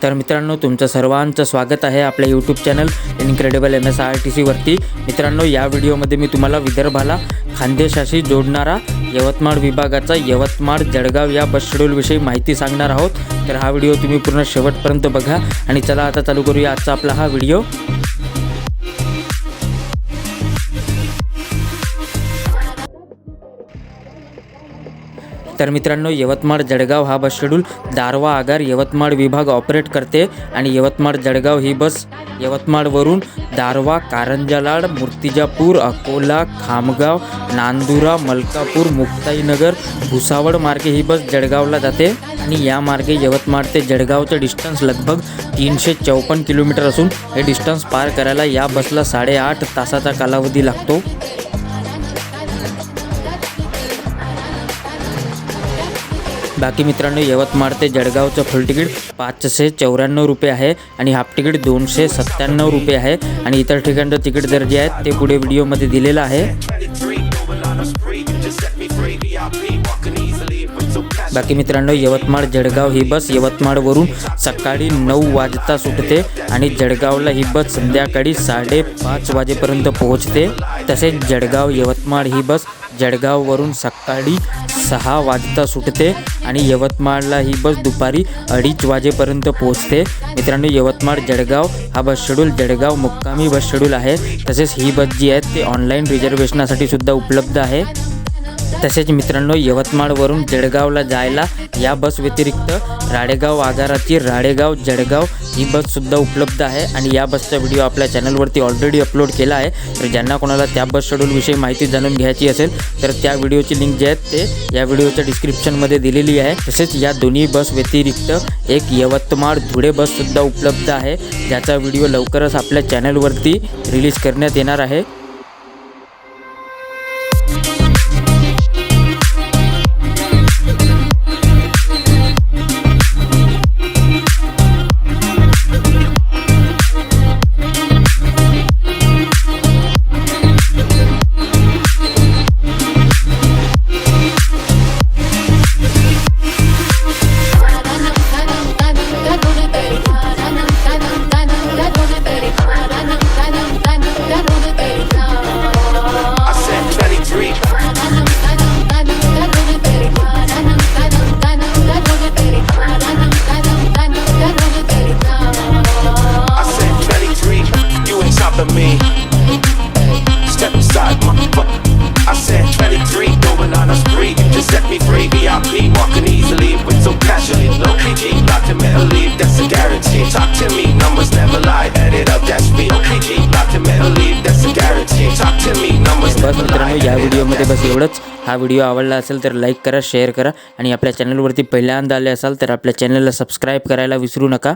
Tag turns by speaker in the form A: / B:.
A: तर मित्रांनो, तुमचं सर्वांचं स्वागत आहे आपल्या यूट्यूब चॅनल इनक्रेडिबल MSRTC वरती। मित्रांनो, या व्हिडिओमध्ये मी तुम्हाला विदर्भाला खानदेशाशी जोडणारा यवतमाळ विभागाचा यवतमाळ जळगाव या बस शेड्यूलविषयी माहिती सांगणार आहोत। तर हा व्हिडिओ तुम्ही पूर्ण शेवटपर्यंत बघा आणि चला आता चालू करूया आजचा आपला हा व्हिडिओ। तर मित्रांनो, यवतमाळ जळगाव हा बस शेड्यूल दारवा आगार यवतमाळ विभाग ऑपरेट करते आणि यवतमाळ जळगाव ही बस यवतमाळवरून दारवा, कारंजालाड, मूर्तिजापूर, अकोला, खामगाव, नांदुरा, मलकापूर, मुक्ताईनगर, भुसावळ मार्गे ही बस जळगावला जाते आणि या मार्गे यवतमाळ ते जळगावचे डिस्टन्स लगभग 354 किलोमीटर असून हे डिस्टन्स पार करायला या बसला 8.5 तासाचा कालावधी लागतो। बाकी मित्रांनो, यवतमाळ ते जळगावचं फुल तिकीट 594 रुपये आहे आणि हाफ तिकीट 297 रुपये आहे आणि इतर ठिकाणचं तिकीट दर जे आहेत ते पुढे व्हिडिओमध्ये दिलेलं आहे। बाकी मित्रांनो, यवतमाळ जळगाव ही बस यवतमाळवरून सकाळी 9 वाजता सुटते आणि जळगावला ही बस संध्याकाळी 5:30 वाजेपर्यंत पोहोचते। तसेच जळगाव यवतमाळ ही बस जळगाववरून सकाळी 6 वाजता सुटते आणि यवतमाळला ही बस दुपारी 2:30 वाजेपर्यंत पोहोचते। मित्रांनो, यवतमाळ जळगाव हा बस शेड्यूल जळगाव मुक्कामी बस शेड्यूल आहे। तसेच ही बस जी आहे ते ऑनलाईन रिझर्वेशनसाठी सुद्धा उपलब्ध आहे। तसेच मित्रांनो, यवतमाळवरून जळगावला जायला या बस व्यतिरिक्त राळेगाव आगाराची राळेगाव जळगाव ही बससुद्धा उपलब्ध आहे आणि या बसचा व्हिडिओ आपल्या चॅनलवरती ऑलरेडी अपलोड केला आहे। तर ज्यांना कोणाला त्या बस शेड्यूलविषयी माहिती जाणून घ्यायची असेल तर त्या व्हिडिओची लिंक जी आहे ते या व्हिडिओच्या डिस्क्रिप्शनमध्ये दिलेली आहे। तसेच या दोन्ही बस व्यतिरिक्त एक यवतमाळ धुळे बससुद्धा उपलब्ध आहे, ज्याचा व्हिडिओ लवकरच आपल्या चॅनलवरती रिलीज करण्यात येणार आहे।
B: Me. Step aside, motherfucker. I said 23, going on a spree. You just set me free. VIP, walking easily with so casually. No PG, locked in metal leave, that's a guarantee. Talk to me, numbers never lie. Add it up, that's me. OPG, locked in metal leave, that's a guarantee. Talk to me, numbers never lie.
A: मित्रांनो, या व्हिडिओमध्ये बस एवढंच। हा video आवडला असेल तर like करा, share करा आणि आपल्या चॅनलवरती पहिल्यांदा आले असाल तर आपल्या चॅनलला सबस्क्राईब करायला विसरू नका।